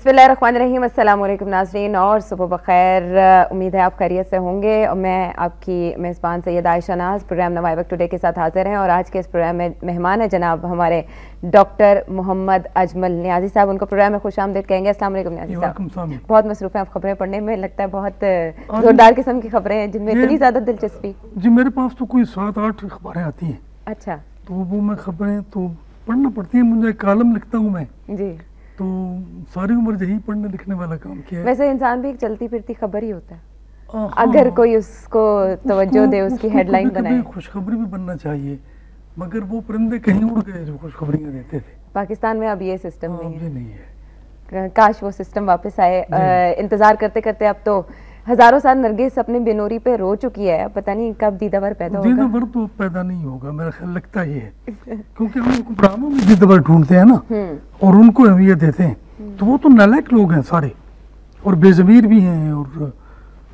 बिस्मिल्लाहिर्रहमानिर्रहीम, अस्सलाम वालेकुम नाज़रीन और सुबह बखैर। उम्मीद है आप खैरियत से होंगे और मैं आपकी मेज़बान सैयद आयशा नाज प्रोग्राम नवाई वक्त टुडे के साथ हाजिर हैं। और आज के इस प्रोग्राम में मेहमान है जनाब हमारे डॉक्टर मोहम्मद अजमल नियाजी साहब। उनको प्रोग्राम में खुशामदीद कहेंगे। अस्सलाम वालेकुम नियाजी साहब। बहुत मसरूफ़ हैं आप खबरें पढ़ने में, लगता है बहुत जोरदार किस्म की खबरें हैं जिनमें इतनी ज़्यादा दिलचस्पी। जी मेरे पास तो कोई 7-8 अखबारें आती हैं। अच्छा, तो वो मैं खबरें तो पढ़ना पड़ती है, मुझे कॉलम लिखता हूँ मैं जी। तो सारी उम्र यही पढ़ने लिखने वाला काम किया है। वैसे इंसान भी एक चलती फिरती खबर ही होता है, हाँ, अगर कोई उसको तवज्जो दे, उसकी हेडलाइन बनाए। खुशखबरी भी बनना चाहिए, मगर वो परिंदे कहीं उड़ गए जो खुशखबरियाँ देते थे। पाकिस्तान में अब ये सिस्टम नहीं है। काश वो सिस्टम वापस आए। इंतजार करते करते अब तो हजारों साल नरगिस अपनी बेनूरी पे रो चुकी है, पता नहीं कब दीदावर पैदा होगा। दीदावर तो पैदा नहीं होगा, मेरा ख्याल लगता ही है क्योंकि हम हुक्मरानों में दीदावर ढूंढते हैं ना और उनको अहमियत देते हैं, तो वो तो नालायक लोग हैं सारे, और बेज़मीर भी हैं और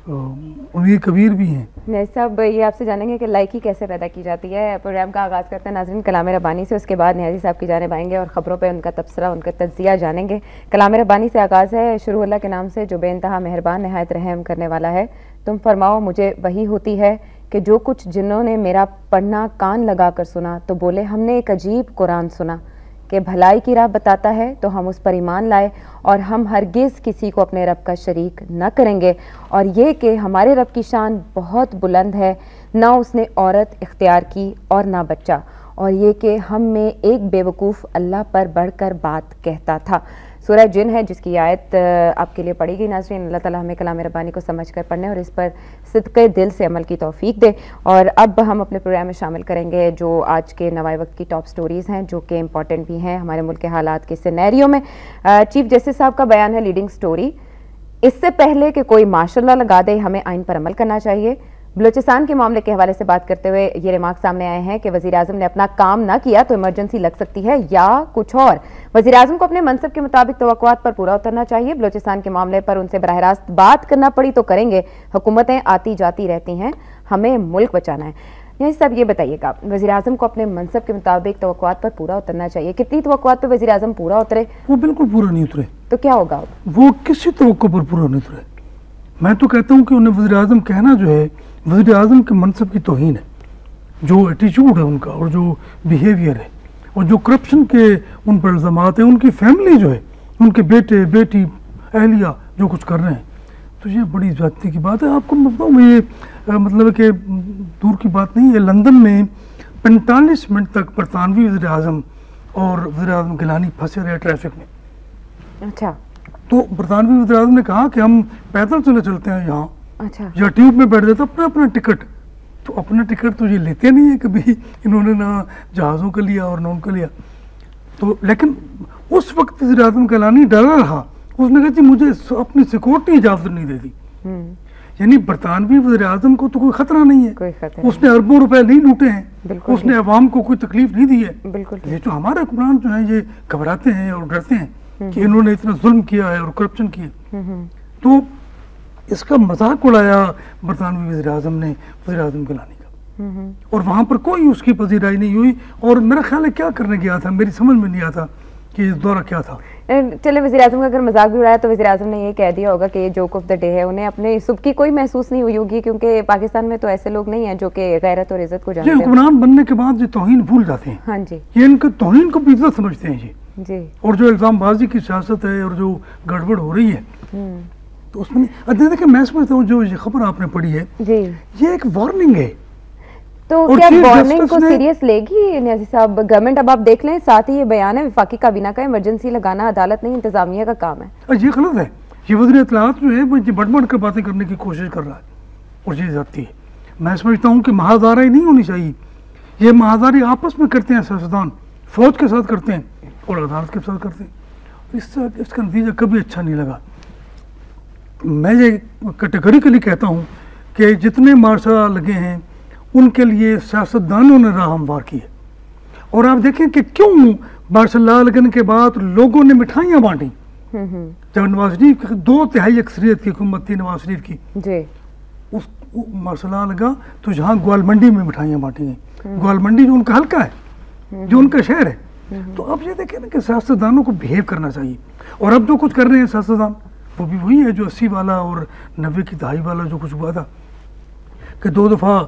उम्मीद कबीर भी हैं। नहीं साहब, ये आपसे जानेंगे कि लाइकी कैसे पैदा की जाती है। प्रोग्राम का आगाज़ करते हैं नाज़रीन कलाम रब्बानी से, उसके बाद नियाज़ी साहब की जानिब आएंगे और ख़बरों पे उनका तबसरा, उनका तज्ज़िया जानेंगे। कलाम रब्बानी से आगाज़ है। शुरू अल्लाह के नाम से जो बेइंतहा मेहरबान नहायत रहम करने वाला है। तुम फरमाओ मुझे वही होती है कि जो कुछ जिन्होंने मेरा पढ़ना कान लगा कर सुना तो बोले हमने एक अजीब कुरान सुना कि भलाई की राह बताता है, तो हम उस पर ईमान लाए और हम हरगिज़ किसी को अपने रब का शरीक न करेंगे। और ये कि हमारे रब की शान बहुत बुलंद है, ना उसने औरत इख्तियार की और ना बच्चा, और ये कि हम में एक बेवकूफ़ अल्लाह पर बढ़कर बात कहता था। सूरह जिन है जिसकी आयत आपके लिए पढ़ी गई नाज़रीन। अल्लाह ताला हमें कलाम रब्बानी को समझ कर पढ़ने और इस पर सिद्क़े दिल से अमल की तौफीक दे। और अब हम अपने प्रोग्राम में शामिल करेंगे जो आज के नवाए वक्त की टॉप स्टोरीज़ हैं, जो कि इम्पॉर्टेंट भी हैं हमारे मुल्क के हालात के सिनेरियो में। चीफ जस्टिस साहब का बयान है लीडिंग स्टोरी। इससे पहले कि कोई माशाल्लाह लगा दे, हमें आइन पर अमल करना चाहिए। बलूचिस्तान के मामले के हवाले से बात करते हुए ये रिमार्क सामने आए हैं कि वज़ीर आज़म ने अपना काम ना किया तो इमरजेंसी लग सकती है या कुछ और। वज़ीर आज़म को अपने मनसब के मुताबिक तवक्कुआत पर पूरा उतरना चाहिए। बलूचिस्तान के मामले पर उनसे बराह रास्त बात करना पड़ी तो करेंगे, हुकूमतें आती जाती रहती हैं, हमें मुल्क बचाना है। यही सब ये बताइएगा, वज़ीर आज़म को अपने मनसब के मुताबिक तवक्कुआत पर पूरा उतरना चाहिए। कितनी तवक्कुआत पर वज़ीर आज़म पूरा उतरे? वो बिल्कुल पूरा नहीं उतरे। तो क्या होगा? वो किसी तवक्को पर पूरा नहीं उतरे। मैं तो कहता हूँ कि उन्हें वज़ीर आज़म कहना जो है वज़ीर आज़म के मनसब की तौहीन है। जो एटीट्यूड है उनका और जो बिहेवियर है और जो करप्शन के उन पर इल्ज़ामात हैं, उनकी फैमिली जो है, उनके बेटे बेटी अहलिया जो कुछ कर रहे हैं, तो ये बड़ी ज़्यादती की बात है। आपको मैं बताऊँ, ये मतलब कि दूर की बात नहीं है, लंदन में 45 मिनट तक बरतानवी वज़ीर आज़म और वज़ीर आज़म गिलानी फंसे रहे ट्रैफिक में। अच्छा, तो बरतानवी वज़ीर आज़म ने कहा कि हम पैदल चलते हैं यहाँ, अच्छा, या ट्यूब में बैठ जाते अपना टिकट। तो अपना टिकट तो ये लेते नहीं है, कभी इन्होंने ना जहाज़ों का लिया और ना उनका लिया। तो लेकिन उस वक्त वज़ीर आज़म गिलानी डरा रहा, उसने कहा जी मुझे अपनी सिक्योरिटी इजाज़त नहीं देती। यानी बरतानवी वज़ीर आज़म को तो कोई खतरा नहीं है, उसने अरबों रुपए नहीं लूटे हैं, उसने अवाम को कोई तकलीफ नहीं दी है। ये जो हमारे हुक्मरान जो है ये घबराते हैं और डरते हैं कि इन्होंने इतना जुल्म किया है और करप्शन किया। तो इसका मजाक उड़ाया बरतानवी वज़ीर आज़म ने वज़ीर आज़म गिलानी का, और वहाँ पर कोई उसकी पजीराई नहीं हुई। और मेरा ख्याल है क्या करने गया था, मेरी समझ में नहीं आता कि इस दौरा क्या था। चले, वज़ीर आज़म का अगर मजाक भी उड़ाया तो वज़ीर आज़म ने ये कह दिया होगा कि ये जोक ऑफ द डे है। उन्हें अपने सुबह कोई महसूस नहीं हुई होगी, क्योंकि पाकिस्तान में तो ऐसे लोग नहीं हैं जो कि गैरत और इज्जत को जानते हैं। हुक्मरान बनने के बाद ये तौहीन भूल जाते हैं। हाँ जी, ये इनके तौहीन को भी इज्जत समझते हैं जी। और जो इल्ज़ामबाजी की सियासत है और जो गड़बड़ हो रही है तो उसमें देखिए, मैं समझता हूँ जो ये खबर आपने पढ़ी है जी, ये एक वार्निंग है। तो क्या वार्निंग को सीरियस लेगी नियाज़ी साहब गवर्नमेंट? अब आप देख लें, साथ ही ये बयान है वफाकी काबीना का, इमरजेंसी लगाना अदालत नहीं इंतजामिया का काम है। ये गलत है। ये वज़ीर इत्तलाआत जो है वो बढ़ कर बातें करने की कोशिश कर रहा है और ये जाती है। मैं समझता हूँ कि महादारी नहीं होनी चाहिए। ये महादारी आपस में करते हैं सियासतदान, फौज के साथ करते हैं और अदालत के साथ करते हैं। इसका नतीजा कभी अच्छा नहीं लगा। मैं ये कैटेगरिकली कहता हूँ कि जितने मार्शा लगे हैं उनके लिए सियासतदानों ने राह हमवार की है। और आप देखें कि क्यों मार्शल लॉ लगने के बाद लोगों ने मिठाइयाँ बांटी। जब नवाज शरीफ की 2/3 अक्सरियत की हुकूमत थी नवाज शरीफ की जी, उस मार्शल लॉ लगा तो जहाँ ग्वालमंडी में मिठाइयाँ बांटी गई। ग्वालमंडी जो उनका हल्का है, जो उनका शहर है, तो अब ये देखें ना कि सियासतदानों को बिहेव करना चाहिए, और अब जो कुछ कर रहे हैं सियासतदान वो भी वही है जो 80 वाला और 90 की दहाई वाला जो कुछ हुआ था कि 2 दफ़ा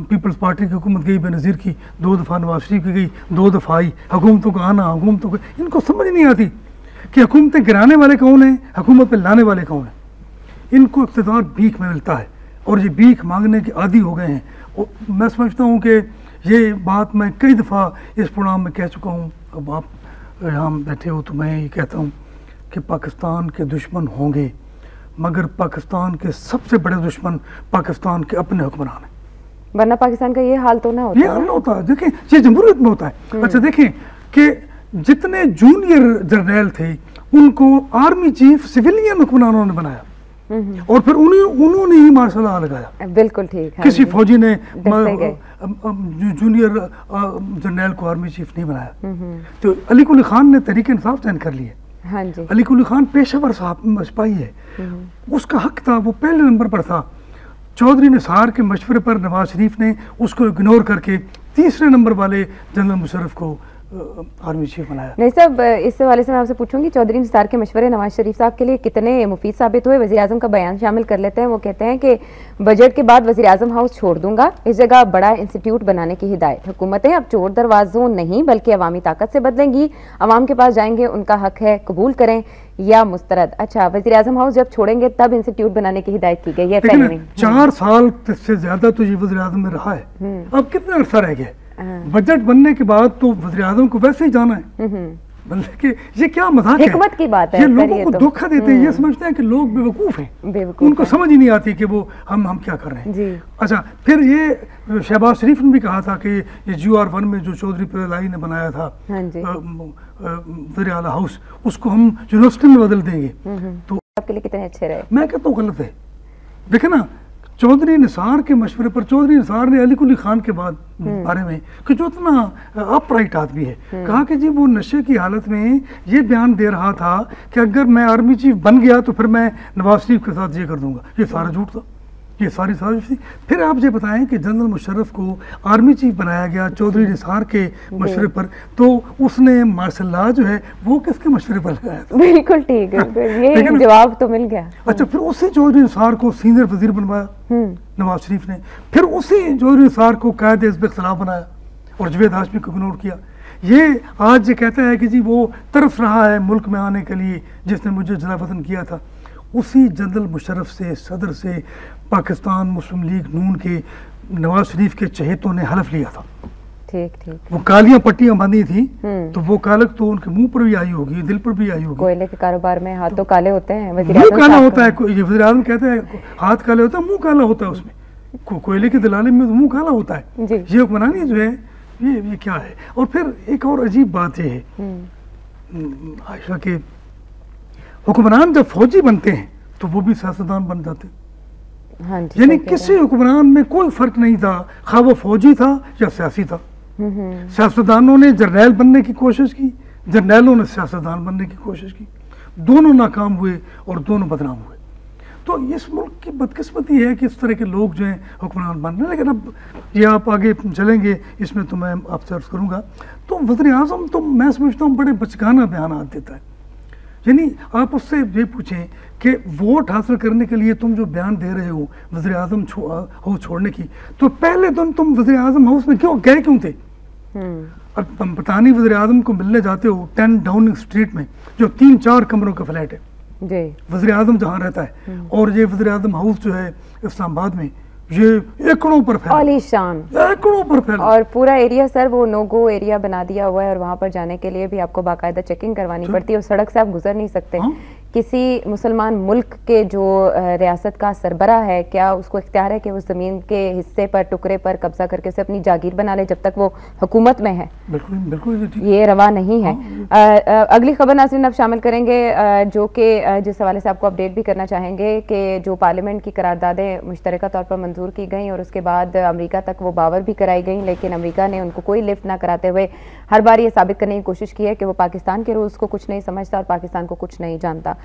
पीपल्स पार्टी की हुकूमत गई बेनज़ीर की, 2 दफ़ा नवाज शरीफ की गई, 2 दफ़ा आई, हुकूमतों का आना, हुकूमतों का, इनको समझ नहीं आती कि हुकूमतें गिराने वाले कौन हैं, हुकूमत पे लाने वाले कौन हैं। इनको इक़्तिदार भीख में मिलता है और ये भीख मांगने के आदी हो गए हैं। और मैं समझता हूँ कि ये बात मैं कई दफ़ा इस प्रोग्राम में कह चुका हूँ, अब आप यहाँ बैठे हो तो मैं ये कहता हूँ कि पाकिस्तान के दुश्मन होंगे, मगर पाकिस्तान के सबसे बड़े दुश्मन पाकिस्तान के अपने हुक्मरान हैं, वरना पाकिस्तान का ये हाल तो ना होता। ये हाल होता है। देखें ये जमहूरियत में होता है। अच्छा देखें कि जितने जूनियर जर्नैल थे उनको आर्मी चीफ सिविलियन हुक्मरानों ने बनाया और फिर उन्होंने ही मार्शल लॉ लगाया। बिल्कुल ठीक है। किसी फौजी ने जूनियर जर्नैल को आर्मी चीफ नहीं बनाया। तो अली कुली खान ने तहरीक इंसाफ चयन कर लिए। हाँ जी। अली कुली खान पेशेवर सिपाही है, उसका हक था, वो पहले नंबर पर था। चौधरी निसार के मशवरे पर नवाज शरीफ ने उसको इग्नोर करके तीसरे नंबर वाले जनरल मुशर्रफ को आर्मी चीफ बनाया। नहीं साहब, इस हवाले से मैं आपसे पूछूंगी, चौधरी निसार के मशवरे नवाज शरीफ साहब के लिए कितने मुफीद साबित हुए? वज़ीर आज़म का बयान शामिल कर लेते हैं। वो कहते हैं कि बजट के बाद वज़ीर आज़म हाउस छोड़ दूंगा, इस जगह बड़ा इंस्टीट्यूट बनाने की हिदायत। हुकूमतें अब चोर दरवाजों नहीं बल्कि अवामी ताकत से बदलेंगी, अवाम के पास जाएंगे, उनका हक है, कबूल करें या मुस्तरद। अच्छा, वज़ीर आज़म हाउस जब छोड़ेंगे तब इंस्टीट्यूट बनाने की हिदायत की गई है। 4 साल से ज्यादा तो ये वज़ीर आज़म में रहा है, अब कितना अर्सा रह गया? बजट बनने के बाद तो वज़ीर आज़म को वैसे ही जाना है, बल्कि ये क्या मजाक है, हिकमत की बात है। ये लोगों को धोखा देते हैं, ये समझते हैं कि लोग बेवकूफ हैं, उनको समझ ही नहीं आती कि वो हम क्या कर रहे हैं जी। अच्छा, फिर ये शहबाज शरीफ ने भी कहा था कि ये GR1 में जो चौधरी पिरलाई ने बनाया था वज़ीर आला हाउस, उसको हम यूनिवर्सिटी में बदल देंगे। तो आपके लिए कितने अच्छे रहे? मैं कहता हूँ गलत है। देखे ना, चौधरी निसार के मशवरे पर चौधरी निसार ने अली कुली खान के बारे में कि जो इतना अपराइट आदमी है, कहा कि जी वो नशे की हालत में ये बयान दे रहा था कि अगर मैं आर्मी चीफ बन गया तो फिर मैं नवाज शरीफ के साथ ये कर दूंगा। ये सारा झूठ था, ये सारी साजिश थी। फिर आप ये बताएं कि जनरल मुशर्रफ को आर्मी चीफ बनाया गया चौधरी निसार के मशवरे पर, तो उसने मार्शल लॉ जो है वो किसके मशवरे पर लगाया था? बिल्कुल ठीक है, ये जवाब तो मिल गया। अच्छा, फिर उसी चौधरी निसार को सीनियर वजीर बनवाया नवाज शरीफ ने, फिर उसी चौधरी निसार को कायदे हिज़्ब इख्तिलाफ बनाया और जावेद हाशमी को इग्नोर किया। ये आज ये कहता है कि जी वो तरस रहा है मुल्क में आने के लिए जिसने मुझे जला वतन किया था। उसी जनरल मुशर्रफ से, सदर से, पाकिस्तान मुस्लिम लीग नून के नवाज शरीफ के चहेतों ने हलफ लिया था। ठीक ठीक। वो कालियां पट्टियां बांधी थी तो वो कालक तो उनके मुंह पर भी आई होगी, दिल पर भी आई होगी। कोयले के कारोबार में हाथ तो काले होते हैं, मुंह काला होता है। ये वज़ीर आज़म कहते हैं हाथ काले होता है, मुंह काला होता है उसमें। कोयले के दलाले में मुंह काला होता है। ये हुक्मरानी जो है ये क्या है? और फिर एक और अजीब बात ये है आयशा के, हुक्मरान जब फौजी बनते हैं तो वो भी सियासतदान बन जाते हैं। हाँ, यानी किसी हुक्मरान में कोई फर्क नहीं था, खा वो फौजी था या सियासी था। सियासतदानों ने जर्नैल बनने की कोशिश की, जर्नैलों ने सियासतदान बनने की कोशिश की, दोनों नाकाम हुए और दोनों बदनाम हुए। तो इस मुल्क की बदकिस्मती है कि इस तरह के लोग जो हैं हुक्मरान बन रहे हैं। लेकिन अब ये आप आगे चलेंगे इसमें तो मैं आपसे अर्ज करूँगा, तो वज़ीर आज़म तो मैं समझता हूँ बड़े बचकाना बयान देता है। यानी आप उससे ये पूछें कि वोट हासिल करने के लिए तुम जो बयान दे रहे हो वज़ीर आज़म हाउस छोड़ने की, तो पहले तुम वज़ीर आज़म हाउस में क्यों गए क्यों थे? अब तुम पता नहीं वज़ीर आज़म को मिलने जाते हो 10 डाउनिंग स्ट्रीट में जो 3-4 कमरों का फ्लैट है, वज़ीर आज़म जहाँ रहता है, और ये वज़ीर आज़म हाउस जो है इस्लामाबाद में ये एकड़ों पर फैला, आलीशान एकड़ों पर फैला, और पूरा एरिया सर वो नो गो एरिया बना दिया हुआ है और वहाँ पर जाने के लिए भी आपको बाकायदा चेकिंग करवानी पड़ती है और सड़क से आप गुजर नहीं सकते। किसी मुसलमान मुल्क के जो रियासत का सरबरा है, क्या उसको इख्तियार है कि वो ज़मीन के हिस्से पर, टुकड़े पर कब्जा करके उसे अपनी जागीर बना ले जब तक वो हुकूमत में है? बिल्कुल बिल्कुल, ये रवा नहीं है। अगली खबर नाज़रीन अब शामिल करेंगे जो कि जिस हवाले से आपको अपडेट भी करना चाहेंगे कि जो पार्लियामेंट की करारदादें मुश्तरका तौर पर मंजूर की गई और उसके बाद अमेरिका तक वो बावर भी कराई गई, लेकिन अमेरिका ने उनको कोई लिफ्ट ना कराते हुए हर बार ये साबित करने की कोशिश की है कि वो पाकिस्तान के रूल्स को कुछ नहीं समझता और पाकिस्तान को कुछ नहीं जानता।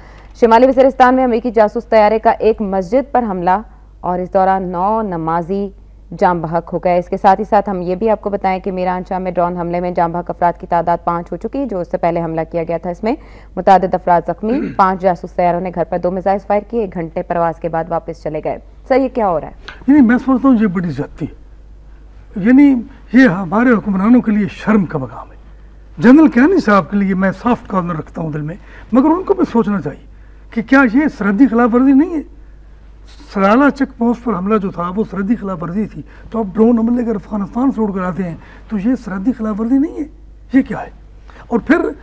शिमाली वज़ीरिस्तान में अमेरिकी जासूस तैयारे का एक मस्जिद पर हमला और इस दौरान 9 नमाजी जाम बहक हो गया। इसके साथ ही साथ हम ये भी आपको बताएं कि मीरान शाह में ड्रोन हमले में जाम बहक अफराद की तादाद 5 हो चुकी, जो उससे पहले हमला किया गया था। इसमें मुतादिद अफराद जख्मी, 5 जासूस तैयारों ने घर पर 2 मिसाइल फायर किए, 1 घंटे प्रवास के बाद वापस चले गए। सर ये क्या हो रहा है? यानी मैं समझता हूँ ये बड़ी ज्यादती है, यानी ये हमारे हुक्मरानों के लिए शर्म का मकाम है। जनरल कैनी साहब के लिए मैं सॉफ्ट कॉर्नर रखता हूँ दिल में, मगर उनको भी सोचना चाहिए कि क्या ये सरहदी खिलाफ वर्जी नहीं है? सलाला चेक पोस्ट पर हमला जो था वो सरहदी खिलाफ वर्जी थी, तो अब ड्रोन हमले अगर अफगानिस्तान से उड़ कर आते हैं तो ये सरहदी खिलाफ वर्जी नहीं है? ये क्या है? और फिर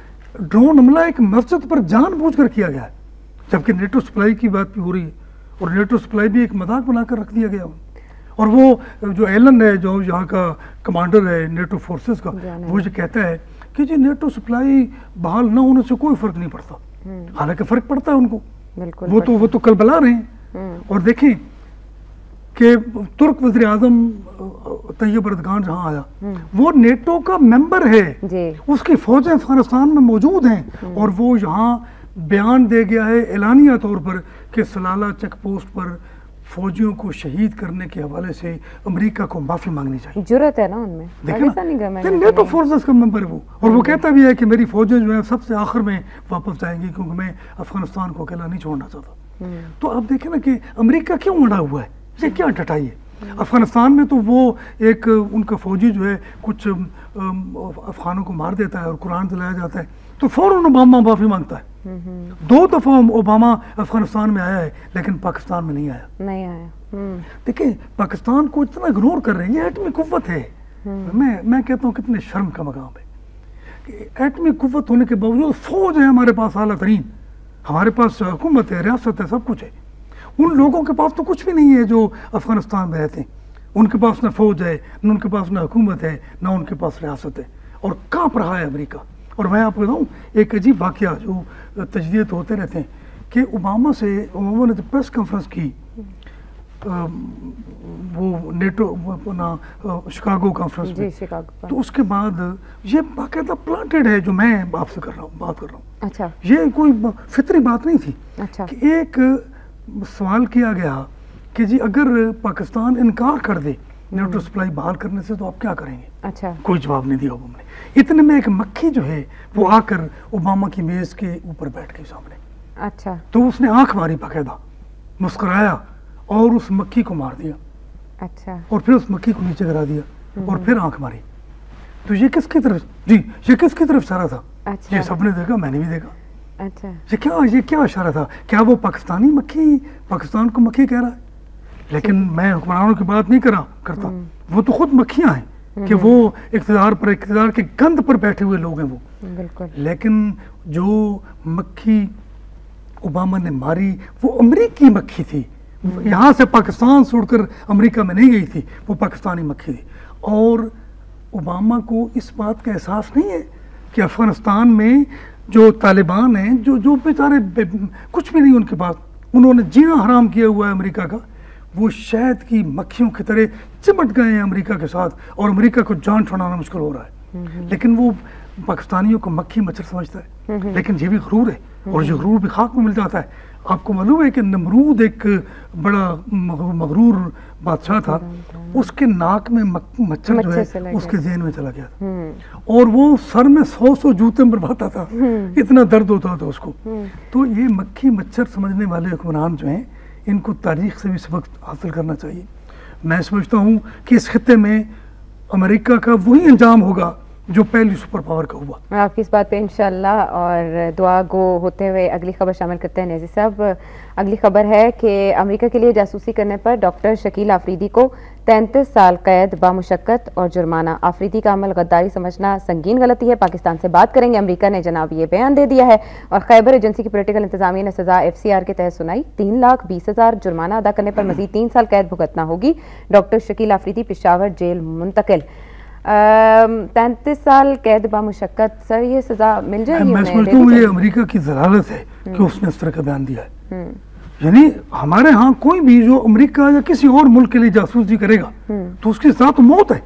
ड्रोन हमला एक मस्जिद पर जानबूझकर किया गया है, जबकि नेटो सप्लाई की बात भी हो रही है, और नेटो सप्लाई भी एक मजाक बनाकर रख दिया गया। और वो जो एलन है, जो यहाँ का कमांडर है नेटो फोर्सेस का, वो जो कहता है कि जी नेटो सप्लाई बहाल न होने से कोई फर्क नहीं पड़ता, हालांकि फर्क पड़ता है उनको। वो तो कल बला रहे हैं। और देखें कि तुर्क वज़ीर आज़म तैयब एर्दोगान जहाँ आया, वो नेटो का मेंबर है, उसकी फौजें अफगानिस्तान में मौजूद हैं, और वो यहाँ बयान दे गया है एलानिया तौर पर कि सलाला चेक पोस्ट पर फौजियों को शहीद करने के हवाले से अमेरिका को माफी मांगनी चाहिए। जुर्रत है ना उनमें, देखिए नेटो फोर्सेस का मेंबर है वो, और वो कहता भी है कि मेरी फौजें जो है सबसे आखिर में वापस जाएंगी, क्योंकि मैं अफगानिस्तान को अकेला नहीं छोड़ना चाहता। तो आप देखें ना कि अमेरिका क्यों अड़ा हुआ है, ये क्या डटाई है? अफगानिस्तान में तो वो एक उनका फौजी जो है कुछ अफगानों को मार देता है और कुरान दिलाया जाता है, तो फौरन ओबामा माफी मांगता है। 2 दफा ओबामा अफगानिस्तान में आया है, लेकिन पाकिस्तान में नहीं आया। देखिए पाकिस्तान को इतना इग्नोर कर रहे हैं, ये एटमी कुव्वत है। मैं कहता हूँ कितने शर्म का मकाम है कि एटमी कुव्वत होने के बावजूद फौज है हमारे पास आला तरीन, हमारे पास हुकूमत है, रियासत है, सब कुछ है। उन लोगों के पास तो कुछ भी नहीं है जो अफगानिस्तान में रहते हैं। उनके पास ना फौज है, न उनके पास ना हुकूमत है, ना उनके पास रियासत है, और कांप रहा है अमेरिका। और मैं आपको बताऊँ एक अजीब वाकया जो तजदीद होते रहते हैं कि ओबामा ने जब प्रेस कॉन्फ्रेंस की, वो नेटो अपना शिकागो कॉन्फ्रेंस में, तो उसके बाद ये बाकायदा प्लांटेड है जो मैं आपसे बात कर रहा हूँ। अच्छा। ये कोई फितरी बात नहीं थी। अच्छा। कि एक सवाल किया गया कि जी अगर पाकिस्तान इनकार कर दे नेटो सप्लाई बहाल करने से तो आप क्या करेंगे? अच्छा। कोई जवाब नहीं दिया ओबामा ने। इतने में एक मक्खी जो है वो आकर ओबामा की मेज के ऊपर बैठ गई सामने। अच्छा। तो उसने आंख मारी, बाकायदा मुस्कुराया और उस मक्खी को मार दिया। अच्छा। और फिर उस मक्खी को नीचे गिरा दिया और फिर आंख मारी। तो ये किसकी तरफ, जी ये किसकी तरफ इशारा था? अच्छा। ये सबने देखा, मैंने भी देखा। अच्छा। ये क्या इशारा था? क्या वो पाकिस्तानी मक्खी पाकिस्तान को मक्खी कह रहा है? लेकिन मैं हुक्मरानों की बात नहीं करता, वो तो खुद मक्खियां हैं कि वो इक़्तिदार के गंद पर बैठे हुए लोग हैं वो। बिल्कुल। लेकिन जो मक्खी ओबामा ने मारी वो अमेरिकी मक्खी थी, यहाँ से पाकिस्तान से उड़कर अमेरिका में नहीं गई थी, वो पाकिस्तानी मक्खी थी। और ओबामा को इस बात का एहसास नहीं है कि अफगानिस्तान में जो तालिबान हैं, जो बेचारे कुछ भी नहीं उनके पास, उन्होंने जीना हराम किया हुआ है अमेरिका का, वो शहद की मक्खियों की तरह चिमट गए हैं अमेरिका के साथ, और अमेरिका को जान छुड़ाना मुश्किल हो रहा है। लेकिन वो पाकिस्तानियों को मक्खी मच्छर समझता है, लेकिन ये भी गरूर है, और ये गरूर भी खाक में मिल जाता है। आपको मालूम है कि नमरूद एक बड़ा मगरूर बादशाह था, उसके नाक में मच्छर जो है उसके ज़हन में चला गया था, और वो सर में 100 जूते मरवाता था, इतना दर्द होता था उसको। तो ये मक्खी मच्छर समझने वाले हुक्मरान जो हैं, इनको तारीख से भी सबक हासिल करना चाहिए। मैं समझता हूँ कि इस खित्ते में अमेरिका का वही अंजाम होगा जो पहली सुपर पावर का हुआ। मैं आपकी इस बात पे इंशाल्लाह और दुआ गो होते हुए अगली खबर शामिल करते हैं। नेज़ी साहब, अगली खबर है कि अमेरिका के लिए जासूसी करने पर डॉक्टर शकील आफरीदी को 33 साल कैद बामुशक्कत और जुर्माना। आफरीदी का अमल गद्दारी समझना संगीन गलती है, पाकिस्तान से बात करेंगे। अमेरिका ने जनाब ये बयान दे दिया है, और खैबर एजेंसी की पॉलिटिकल इंतजामिया ने सजा FCR के तहत सुनाई। 3,20,000 जुर्माना अदा करने पर मजीद 3 साल कैद भुगतना होगी। डॉक्टर शकील आफरीदी पेशावर जेल मुंतकिल। 33 साल कैद बामुशक्कत, सर ये सजा मिल जाएगी? मैं समझता हूँ ये अमेरिका की जलालत है कि उसने इस तरह का बयान दिया है। यानी हमारे यहाँ कोई भी जो अमेरिका या किसी और मुल्क के लिए जासूसी करेगा तो उसके साथ मौत है।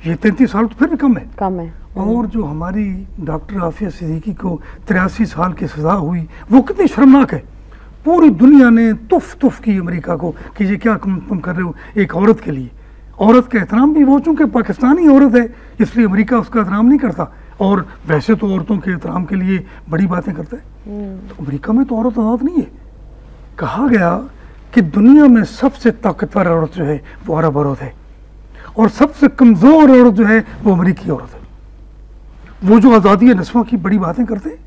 ये 33 साल तो फिर भी कम है। और जो हमारी डॉक्टर आफिया सिद्दीकी को 83 साल की सजा हुई, वो कितनी शर्मनाक है। पूरी दुनिया ने तुफ की अमेरिका को कि ये क्या तुम कर रहे हो एक औरत के लिए। औरत का एहतराम भी, वो चूंकि पाकिस्तानी औरत है इसलिए अमेरिका उसका एहतराम नहीं करता, और वैसे तो औरतों के एहतराम के लिए बड़ी बातें करता है। तो अमेरिका में तो औरत आज़ाद नहीं है। कहा गया कि दुनिया में सबसे ताकतवर औरत जो है वो अरब औरत है, और सबसे कमज़ोर औरत जो है वो अमेरिकी औरत है। वो जो आज़ादी नस्वा की बड़ी बातें करते हैं,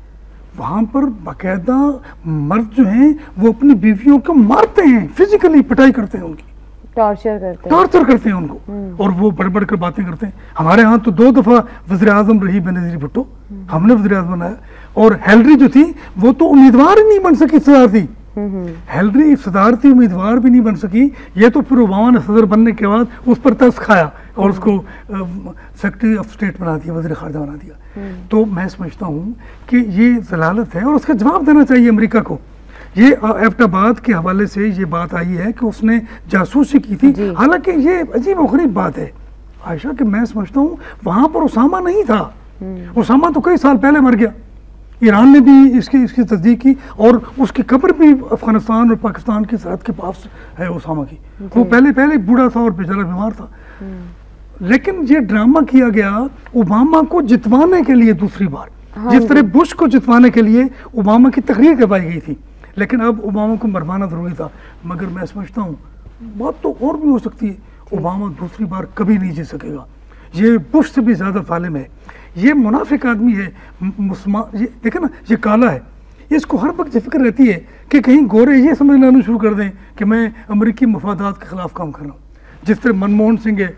वहाँ पर बाकायदा मर्द जो हैं वो अपनी बीवियों को मारते हैं, फिजिकली पिटाई करते हैं, उनकी टॉर्चर करते हैं उनको, और वो बढ़ बढ़ कर बातें करते हैं। हमारे यहाँ तो 2 दफ़ा वज़ीर आज़म रही बेनज़ीर भुट्टो, हमने वज़ीर आज़म बनाया, और हेलरी जो थी वो तो उम्मीदवार ही नहीं बन सकी, सदारती हेलरी सदारती उम्मीदवार भी नहीं बन सकी। ये तो फिर ओबामा ने सदर बनने के बाद उस पर तरस खाया और उसको सेक्रेटरी ऑफ स्टेट बना दिया, वज़ीर ख़ारजा बना दिया। तो मैं समझता हूँ कि ये जलालत है और उसका जवाब देना चाहिए अमेरिका को। ये एबटाबाद के हवाले से ये बात आई है कि उसने जासूसी की थी, हालांकि ये अजीब और गरीब बात है आयशा कि मैं समझता हूँ वहाँ पर उसामा नहीं था। उसामा तो कई साल पहले मर गया, ईरान ने भी इसकी तस्दीक की, और उसकी कब्र भी अफगानिस्तान और पाकिस्तान की सरहद के पास है उसामा की। वो पहले बूढ़ा था और बेचारा बीमार था। लेकिन ये ड्रामा किया गया ओबामा को जितवाने के लिए दूसरी बार, जिस तरह बुश को जितवाने के लिए ओबामा की तकरीर करवाई गई थी, लेकिन अब ओबामा को मरवाना जरूरी था। मगर मैं समझता हूँ बात तो और भी हो सकती है, ओबामा दूसरी बार कभी नहीं जीत सकेगा। ये बुश से भी ज़्यादा ज़ालिम है, ये मुनाफिक आदमी है, मुसलमान, ये देखे ना, ये काला है, इसको हर वक्त फिक्र रहती है कि कहीं गोरे ये समझ लाना शुरू कर दें कि मैं अमेरिकी मफादात के खिलाफ काम कर रहा हूँ। जिस तरह मनमोहन सिंह है,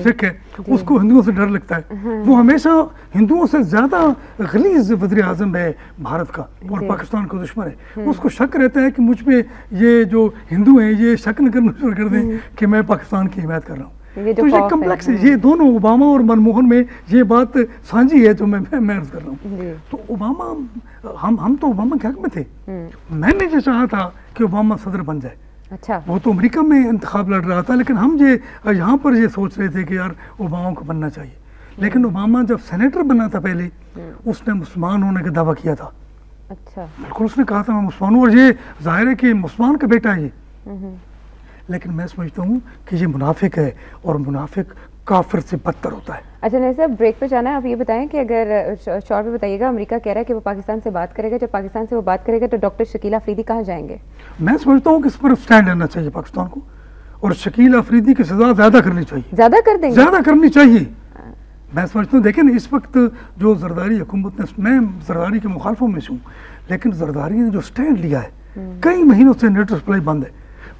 सिख है, उसको हिंदुओं से डर लगता है। वो हमेशा हिंदुओं से ज़्यादा गलीज वज़ीर आज़म है भारत का, और पाकिस्तान का दुश्मन है। उसको शक रहता है कि मुझ पे ये जो हिंदू हैं ये शक न करना शुरू कर दें कि मैं पाकिस्तान की हिमायत कर रहा हूँ। तो ये कम्प्लेक्स है, ये दोनों ओबामा और मनमोहन में ये बात साझी है जो मैं अर्ज कर रहा हूँ। तो ओबामा, हम तो ओबामा के हक में थे। मैंने जो चाहा था कि ओबामा सदर बन जाए। अच्छा, वो तो अमेरिका में इंतखाब लड़ रहा था, लेकिन हम ये यहाँ पर ये सोच रहे थे कि यार ओबामा को बनना चाहिए। लेकिन ओबामा जब सेनेटर बना था पहले, उसने मुसलमान होने का दावा किया था। अच्छा, बिल्कुल, उसने कहा था मैं मुसलमान हूँ, और ये जाहिर है कि मुसलमान का बेटा है ये। लेकिन मैं समझता हूँ कि ये मुनाफिक है, और मुनाफिक काफिर से बदतर होता है। अच्छा नहीं सर, ब्रेक पे जाना है। आप ये बताएं कि अगर शॉर्ट में बताइएगा, अमेरिका कह रहा है कि वो पाकिस्तान से बात करेगा, जब पाकिस्तान से वो बात करेगा तो डॉक्टर शकील अफरीदी कहाँ जाएंगे? मैं समझता हूँ कि इस पर स्टैंड लेना चाहिए पाकिस्तान को, और शकील अफरीदी की सजा ज़्यादा करनी चाहिए। ज़्यादा कर देंगे? ज़्यादा करनी चाहिए। मैं समझता हूँ, देखें इस वक्त जो जरदारी हुकूमत ने, मैं जरदारी के मुखालफों में से हूँ, लेकिन जरदारी ने जो स्टैंड लिया है, कई महीनों से नेट सप्लाई बंद है।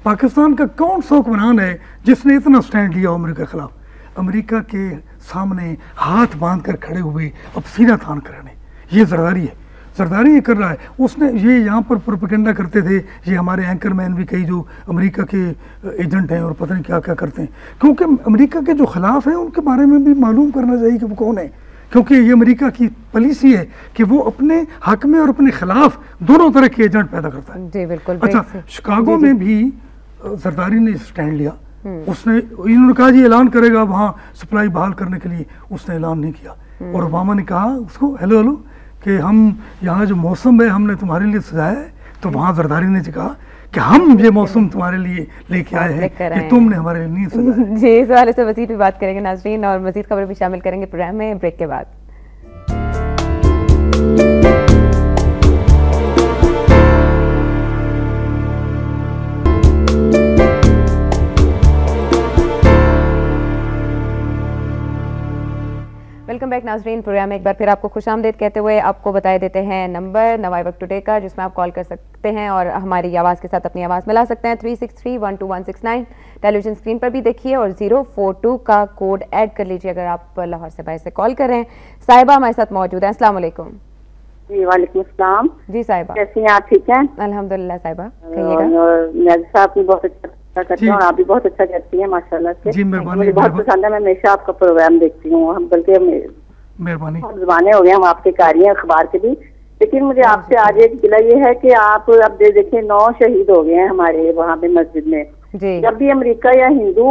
पाकिस्तान का कौन सा हुक्मरान है जिसने इतना स्टैंड लिया अमेरिका के खिलाफ? अमेरिका के सामने हाथ बांध कर खड़े हुए अब सीना थान कराने, ये जरदारी है। जरदारी ये कर रहा है। उसने ये यहाँ पर प्रोपेगेंडा करते थे, ये हमारे एंकरमैन भी कई जो अमेरिका के एजेंट हैं और पता नहीं क्या क्या करते हैं, क्योंकि अमेरिका के जो खिलाफ हैं उनके बारे में भी मालूम करना चाहिए कि वो कौन है, क्योंकि ये अमेरिका की पॉलिसी है कि वो अपने हक में और अपने खिलाफ दोनों तरह के एजेंट पैदा करता है। जी बिल्कुल। अच्छा, शिकागो में भी जरदारी ने स्टैंड लिया। उसने, इन्होंने कहा जी ऐलान करेगा वहाँ सप्लाई बहाल करने के लिए, उसने ऐलान नहीं किया। और ओबामा ने कहा उसको, हेलो कि हम यहाँ जो मौसम है हमने तुम्हारे लिए सजाया है, तो वहाँ जरदारी ने कहा कि हम ये मौसम तुम्हारे लिए लेके आए हैं, ये तुमने हमारे लिए नहीं सजाया। जी, इस वाले से मज़ीद भी बात करेंगे नाज़रीन, और मज़ीद खबरें भी शामिल करेंगे प्रोग्राम में ब्रेक के बाद। वेलकम बैक नाजरीन, प्रोग्राम में एक बार फिर आपको खुशामदीद कहते हुए आपको बताए देते हैं नंबर नवाई वक्त टुडे का, जिसमें आप कॉल कर सकते हैं और हमारी आवाज़ के साथ अपनी आवाज़ मिला सकते हैं। 36312169 टेलीविजन स्क्रीन पर भी देखिए, और 042 का कोड ऐड कर लीजिए अगर आप लाहौर से बाहर से कॉल कर रहे हैं। साहिबा हमारे साथ मौजूद हैं। अस्सलाम वालेकुम। जी वालेकुम अस्सलाम। जी साहिबा, कैसी हैं आप? ठीक हैं अल्हम्दुलिल्लाह। साहिबा कहिएगा। साहब भी बहुत अच्छा करते हैं और आप भी बहुत अच्छा करती हैं माशाल्लाह से। मुझे बहुत पसंद है, मैं हमेशा आपका प्रोग्राम देखती हूँ। हम बल्कि मेहरबानी, जमाने हो गए हम आपके कारी हैं अखबार के भी। लेकिन मुझे आपसे आज एक गिला ये है कि आप अब देखिए 9 शहीद हो गए हैं हमारे वहाँ पे मस्जिद में। जब भी अमेरिका या हिंदू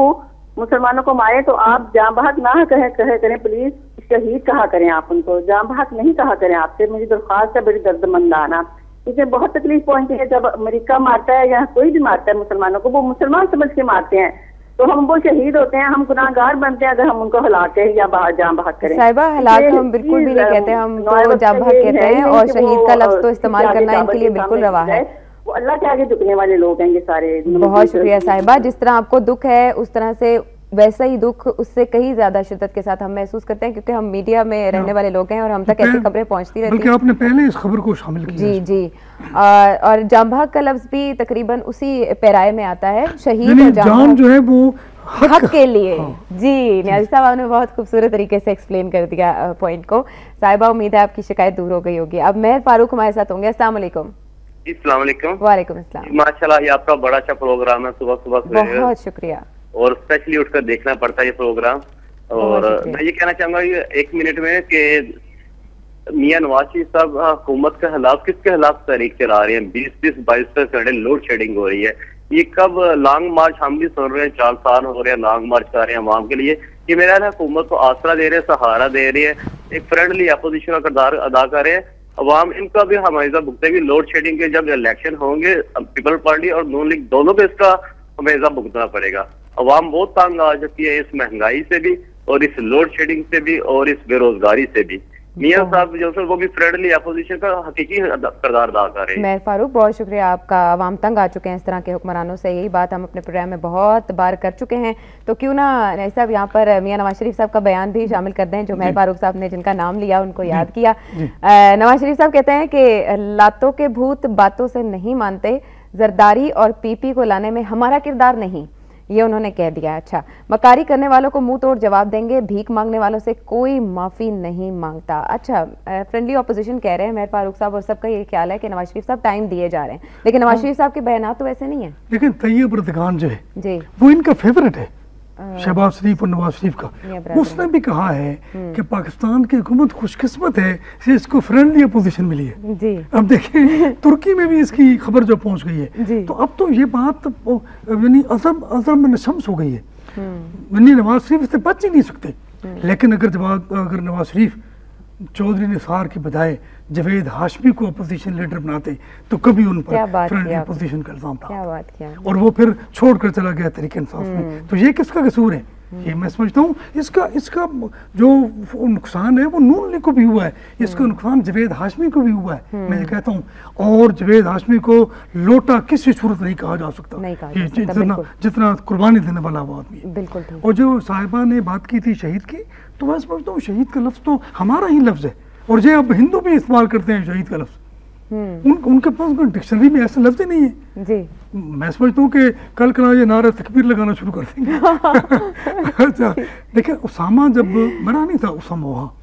मुसलमानों को मारे तो आप जाँ बहक ना करें, प्लीज शहीद कहा करें, आप उनको जाँ बहक नहीं कहा करें। आपसे मुझे दरख्वास्त है, बड़ी दर्दमंदाना। इसमें बहुत तकलीफ पहुंचती है जब अमेरिका मारता है या कोई भी मारता है मुसलमानों को, वो मुसलमान समझ के मारते हैं। तो हम वो शहीद होते हैं, हम गुनाहगार बनते हैं अगर हम उनको हलाके या जान बहक करें। साहिबा हलाक हम बिल्कुल भी नहीं कहते, हम तो जान बहक कहते हैं, और शहीद का लफ्ज तो इस्तेमाल करना इनके लिए बिल्कुल रवा है। वो अल्लाह के आगे झुकने वाले लोग हैं ये सारे। बहुत शुक्रिया साहिबा, जिस तरह आपको दुख है उस तरह से वैसा ही दुख उससे कहीं ज्यादा शिद्दत के साथ हम महसूस करते हैं, क्योंकि हम मीडिया में रहने वाले लोग हैं और हम तक ऐसी खबरें पहुंचती रहती हैं। आपने पहले इस खबर को शामिल किया। जी जी, और जांभाग का लफ्ज भी तकरीबन उसी पैराए में आता है, शहीद और जान जो है वो हक के लिए। जी, न्याजी साहब आपने बहुत खूबसूरत तरीके से एक्सप्लेन कर दिया पॉइंट को। साहिबा, उम्मीद है आपकी शिकायत दूर हो गई होगी। अब मेहर फारूक हमारे साथ होंगे। अस्सलाम वालेकुम। अस्सलाम वालेकुम। वालेकुम अस्सलाम। माशाल्लाह, ये आपका बड़ा अच्छा प्रोग्राम है, सुबह सुबह बहुत शुक्रिया, और स्पेशली उठकर देखना पड़ता है ये प्रोग्राम। और मैं ये कहना चाहूंगा एक मिनट में कि मियां नवाज शरीफ साहब हुकूमत के खिलाफ किसके खिलाफ तहरीक चला रहे हैं? 20-22 घंटे लोड शेडिंग हो रही है। ये कब लॉन्ग मार्च हम भी सुन रहे हैं, 4 साल हो रहे हैं लॉन्ग मार्च कर रहे हैं अवाम के लिए। ये मेरा है हुकूमत को आसरा दे रहे हैं, सहारा दे रही है, एक फ्रेंडली अपोजिशन का किरदार अदा कर रहे हैं। अवाम इनका भी हमायजा भुगतेगी। लोड शेडिंग के जब इलेक्शन होंगे पीपल पार्टी और नून लीग दोनों को इसका हमायजा भुगतना पड़ेगा। अवाम बहुत तंग आ चुकी है इस महंगाई से भी, और इस लोड शेडिंग से भी, और इस बेरोजगारी से भी। मियां साहब जो है वो भी फ्रेंडली अपोजिशन का हकीकी किरदार अदा कर रहे हैं। मेहर फारूक, बहुत शुक्रिया आपका। अवाम तंग आ चुके हैं इस तरह के हुक्मरानों से, यही बात हम अपने प्रोग्राम में बहुत बार कर चुके हैं। तो क्यों ना साहब यहाँ पर मियां नवाज शरीफ साहब का बयान भी शामिल कर दें, जो मेहर फारूक साहब ने जिनका नाम लिया उनको याद किया। नवाज शरीफ साहब कहते हैं कि लातों के भूत बातों से नहीं मानते, जरदारी और पीपी को लाने में हमारा किरदार नहीं, ये उन्होंने कह दिया। अच्छा, मकारी करने वालों को मुंह तोड़ जवाब देंगे, भीख मांगने वालों से कोई माफी नहीं मांगता। अच्छा, फ्रेंडली ऑपोजिशन कह रहे हैं मेहर फारूक साहब, और सबका ये ख्याल है कि नवाज शरीफ साहब टाइम दिए जा रहे हैं, लेकिन नवाज शरीफ साहब के बयान तो वैसे नहीं है। लेकिन तैयब अर्दगान जो है जी, वो इनका फेवरेट है, शहबाज शरीफ और नवाज शरीफ का। उसने भी कहा है कि पाकिस्तान की हुकूमत खुशकिस्मत है कि इसको फ्रेंडली अपोजिशन मिली है जी। अब देखें तुर्की में भी इसकी खबर जो पहुंच गई है, तो अब तो ये बात यानी अज़म में शम्स हो गई है, यानी नवाज शरीफ इससे बच ही नहीं सकते। लेकिन अगर नवाज शरीफ चौधरी निसार की बजाय जवेद हाशमी को अपोजिशन लीडर बनाते तो कभी उन पर फ्रेंडली अपोजिशन का इल्जाम था, और वो फिर छोड़कर चला गया तहरीक इंसाफ में। तो ये किसका कसूर है? ये मैं समझता हूँ इसका जो नुकसान है वो नून लीग को भी हुआ है, इसका नुकसान जवेद हाशमी को भी हुआ है। मैं ये कहता हूँ, और जवेद हाशमी को लोटा किसी सूरत नहीं कहा जा सकता, जितना कुर्बानी देने वाला वो आदमी है। और जो साहिबा ने बात की थी शहीद की, तो मैं समझता हूँ शहीद का लफ्ज तो हमारा ही लफ्ज है, और ये अब हिंदू भी इस्तेमाल करते हैं शहीद का लफ्ज। उनके पास डिक्शनरी में ऐसा लफ्ज ही नहीं है जी। मैं समझता हूँ कि कल ये नारा तकबीर लगाना शुरू कर देंगे। अच्छा, देखिए उसामा जब मरा नहीं था उसामा वहाँ,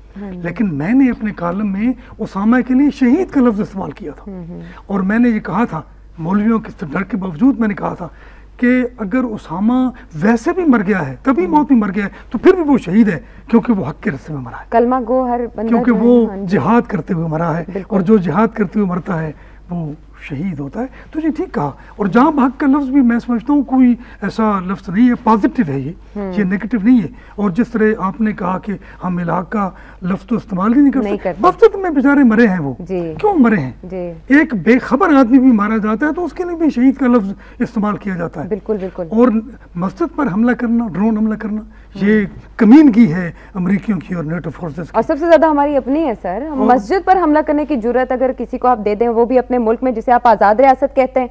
लेकिन मैंने अपने कॉलम में उसामा के लिए शहीद का लफ्ज इस्तेमाल किया था, और मैंने ये कहा था, मौलवियों के डर के बावजूद मैंने कहा था कि अगर उसामा वैसे भी मर गया है, तभी मौत में मर गया है, तो फिर भी वो शहीद है, क्योंकि वो हक के रास्ते में मरा है, कलमा गो हर बंदा, क्योंकि वो जिहाद करते हुए मरा है, और जो जिहाद करते हुए मरता है वो शहीद होता है। तो ये ठीक कहा। और जहाँ भाग का लफ्ज भी मैं समझता हूँ कोई ऐसा लफ्ज नहीं है, पॉजिटिव है ये नेगेटिव नहीं है। और जिस तरह आपने कहा कि हम इलाक का लफ्ज तो इस्तेमाल ही नहीं करते, मकसद में बेचारे मरे हैं, वो क्यों मरे हैं? एक बेखबर आदमी भी मारा जाता है तो उसके लिए भी शहीद का लफ्ज इस्तेमाल किया जाता है। बिल्कुल बिल्कुल। और मस्जिद पर हमला करना, ड्रोन हमला करना, ये कमीनगी है अमेरिकियों की और नेटो फोर्सेस की। और सबसे ज्यादा हमारी अपनी है सर। मस्जिद पर हमला करने की जुर्रत अगर किसी को आप दे दें, वो भी अपने मुल्क में जिसे आप आजाद रियासत कहते हैं,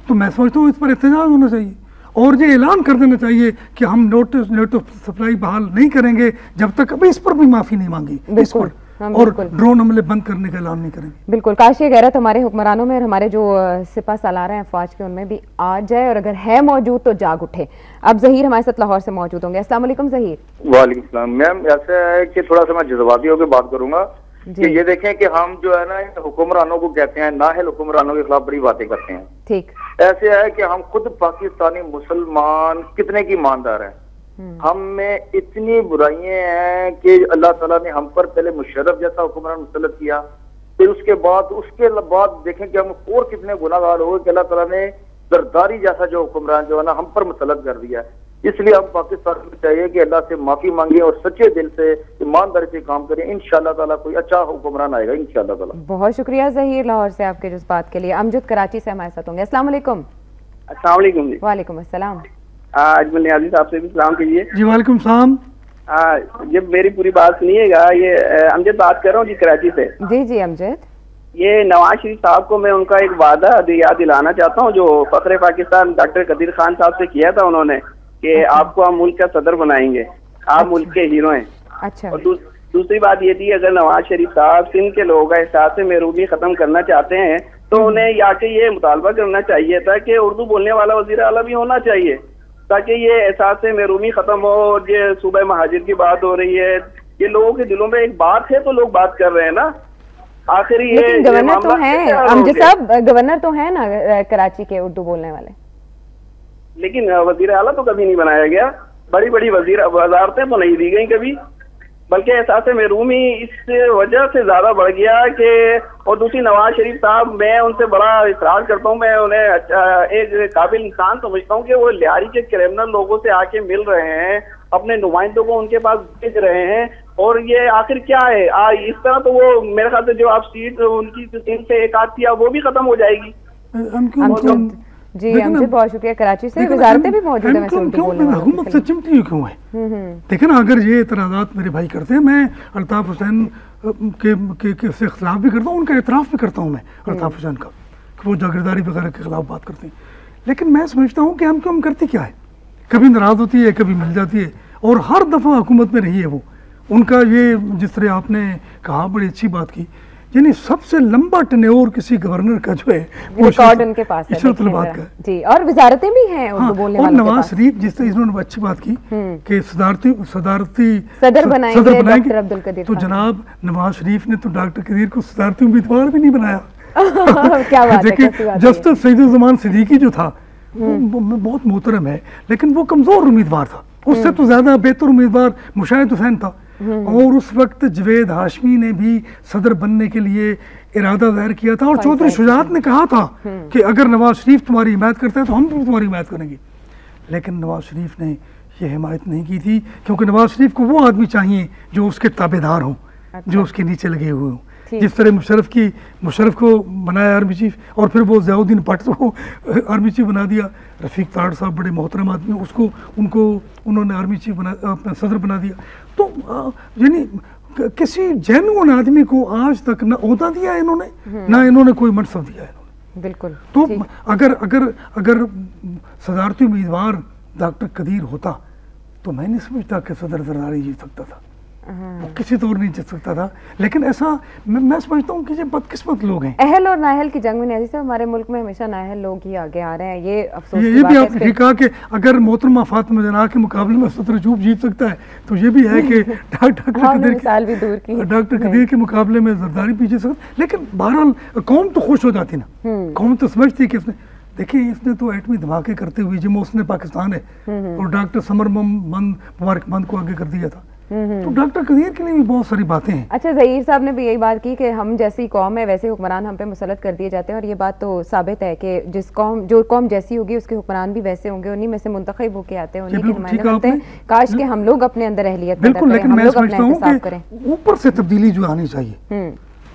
तो मैं समझता हूँ इस पर एहतजाज होना चाहिए, और ये ऐलान कर देना चाहिए कि हम नेटो सप्लाई बहाल नहीं करेंगे जब तक अभी इस पर भी माफी नहीं मांगी इस पर, और ड्रोन हमले बंद करने का ऐलान नहीं करेंगे। बिल्कुल, काश ये गैरत हमारे हुक्मरानों में और हमारे जो सिपा सालार हैं फौज के, उनमें भी आ जाए, और अगर है मौजूद तो जाग उठे। अब जहीर हमारे साथ लाहौर से मौजूद होंगे। अस्सलाम वालेकुम जहीर। वालेकुम सलाम। मैम ऐसा है कि थोड़ा सा मैं जज्बाती होकर बात करूंगा कि ये देखें कि हम जो है ना हुक्मरानों को कहते हैं, नाअहल हुक्मरानों के खिलाफ बड़ी बातें करते हैं। ठीक, ऐसे है कि हम खुद पाकिस्तानी मुसलमान कितने की ईमानदार हैं, हम में इतनी बुराइयां हैं कि अल्लाह ताला ने हम पर पहले मुशर्रफ जैसा हुक्मरान मुसल्लत किया, फिर उसके बाद देखें कि हम और कितने गुनाहगार हो गए कि अल्लाह ताला ने जरदारी जैसा जो हुक्मरान जो है ना हम पर मुसल्लत कर दिया। इसलिए हम पाकिस्तान को चाहिए कि अल्लाह से माफी मांगे और सच्चे दिल से ईमानदारी से काम करें। इंशाअल्लाह ताला कोई अच्छा हुक्मरान आएगा इंशाअल्लाह ताला। बहुत शुक्रिया जहीर लाहौर से आपके जज्बात के लिए। अमजद कराची से हमारे साथ होंगे। अस्सलाम वालेकुम। अस्सलाम वालेकुम। वालेकुम अस्सलाम। अजमल नियाज़ी साहब से भी सलाम कीजिए। जी वालेकुम सलाम। जब मेरी पूरी बात सुनिएगा, ये अमजद बात कर रहा हूँ जी कराची से। जी जी अमजद। ये नवाज शरीफ साहब को मैं उनका एक वादा याद दिलाना चाहता हूँ जो फखरे पाकिस्तान डॉक्टर कदीर खान साहब से किया था उन्होंने, कि आपको हम मुल्क का सदर बनाएंगे, आप मुल्क के हीरो हैं। अच्छा। और दूसरी बात ये थी, अगर नवाज शरीफ साहब सिंध के लोगों का एहसास महरूमी खत्म करना चाहते हैं तो उन्हें या के ये मुतालबा करना चाहिए था कि उर्दू बोलने वाला वजीर आला भी होना चाहिए, ताकि ये एहसास महरूमी खत्म हो। और ये सूबे महाजिर की बात हो रही है, ये लोगों के दिलों में एक बात है तो लोग बात कर रहे हैं ना। आखिर ये गवर्नर तो हैं अमजद साहब, गवर्नर तो है ना कराची के उर्दू बोलने वाले, लेकिन वजीर आला तो कभी नहीं बनाया गया। बड़ी बड़ी वजारतें तो नहीं दी गई कभी, बल्कि एहसास महरूमी इस वजह से ज्यादा बढ़ गया कि। और दूसरी नवाज शरीफ साहब, मैं उनसे बड़ा इतराज करता हूँ, मैं उन्हें एक काबिल इंसान समझता हूँ कि वो लियारी के क्रिमिनल लोगों से आके मिल रहे हैं, अपने नुमाइंदों को उनके पास भेज रहे हैं। और ये आखिर क्या है? इस तरह तो वो मेरे ख्याल से जो आप सीट उनकी 3 से 1 आध थी वो भी खत्म हो जाएगी। जी अमजद बहुत शुक्रिया। कराची से वजारतें भी मौजूद है, हुकूमत से चिमटी हुई क्यों है? देखिए ना, अगर ये एतराज़ात मेरे भाई करते हैं, मैं अल्ताफ हुसैन के से खिलाफ भी करता हूँ, उनका एतराफ़ भी करता हूँ मैं अल्ताफ हुसैन का, कि वो जागीरदारी वगैरह के खिलाफ बात करते हैं। लेकिन मैं समझता हूँ कि हम करते क्या है, कभी नाराज़ होती है, कभी मिल जाती है, और हर दफ़ा हुकूमत में रही है वो। उनका ये जिस तरह आपने कहा, बड़ी अच्छी बात की, यानी सबसे लंबा टेन्योर किसी गवर्नर का जो है वो रिकॉर्ड उनके पास है जी, और वजारतें भी हैं उर्दू बोलने वालों के पास। और नवाज शरीफ जिस तरह इन्होंने अच्छी बात की कि सदारती सदर बनाएंगे अब्दुल कदीर, तो जनाब नवाज शरीफ ने तो डॉक्टर कदीर को सदारती उम्मीदवार भी नहीं बनाया। क्या बात है? देखिए जस्टिस सईदुज़्ज़मान सिद्दीकी जो था वो बहुत मोहतरम है, लेकिन वो कमजोर उम्मीदवार था, उससे तो ज्यादा बेहतर उम्मीदवार मुशाहिद हुसैन था। और उस वक्त जवेद हाशमी ने भी सदर बनने के लिए इरादा जाहिर किया था, और चौधरी शुजात ने कहा था कि अगर नवाज शरीफ तुम्हारी हिमायत करता है तो हम भी तुम्हारी हिमायत करेंगे। लेकिन नवाज शरीफ ने यह हिमायत नहीं की थी, क्योंकि नवाज शरीफ को वो आदमी चाहिए जो उसके ताबेदार हों, जो उसके नीचे लगे हुए हों। जिस तरह मुशर्रफ को बनाया आर्मी चीफ, और फिर वो ज़ियाउद्दीन भट्ट को आर्मी चीफ बना दिया। रफ़ीक ताड़ साहब बड़े मोहतरम आदमी, उनको उन्होंने आर्मी चीफ अपना सदर बना दिया। तो यानी किसी जेन्युइन आदमी को आज तक ना ओहदा दिया इन्होंने, ना इन्होंने कोई मनसब दिया इन्होंने। बिल्कुल। तो अगर सदारती उम्मीदवार डॉक्टर कदीर होता तो मैं नहीं समझता कि सदर जरदारी जीत सकता था, वो किसी तौर नहीं जीत सकता था। लेकिन ऐसा मैं समझता हूँ कि ये बदकिस्मत लोग हैं। अहल और नाअहल की जंग में नहीं, जैसे हमारे मुल्क में हमेशा नाअहल लोग ही आगे आ रहे हैं। ये अफसोस ये भी आपने कहा कि अगर मोहतरमा फातिमा जना के मुकाबले में सदर जूब जीत सकता है, तो ये भी है कि डॉक्टर कदीर के मुकाबले में जरदारी भी जीत सकता। लेकिन बहरहाल कौम तो खुश हो जाती ना, कौम तो समझती कि इसने, देखिए इसने तो एटमी धमाके करते हुए जिम्मो उसने पाकिस्तान है, और डॉक्टर समरबंद मुबारकबाद को आगे कर दिया था। तो डॉक्टर कदीर के लिए भी बहुत सारी बातें हैं। अच्छा, ज़हीर साहब ने भी यही बात की कि हम जैसी कौम है वैसे हुक्मरान हम पे मुसल्लत कर दिए जाते हैं, और ये बात तो साबित है कि जो कौम जैसी होगी उसके हुक्मरान भी वैसे होंगे, उन्हीं में से मुंतखब होके आते हैं, उन्हीं के नुमाइंदे बनते हैं। काश कि हम लोग अपने अंदर अहलियत पैदा करें, हम लोग अपना इंतखाब करें। ऊपर से तब्दीली जो आनी चाहिए,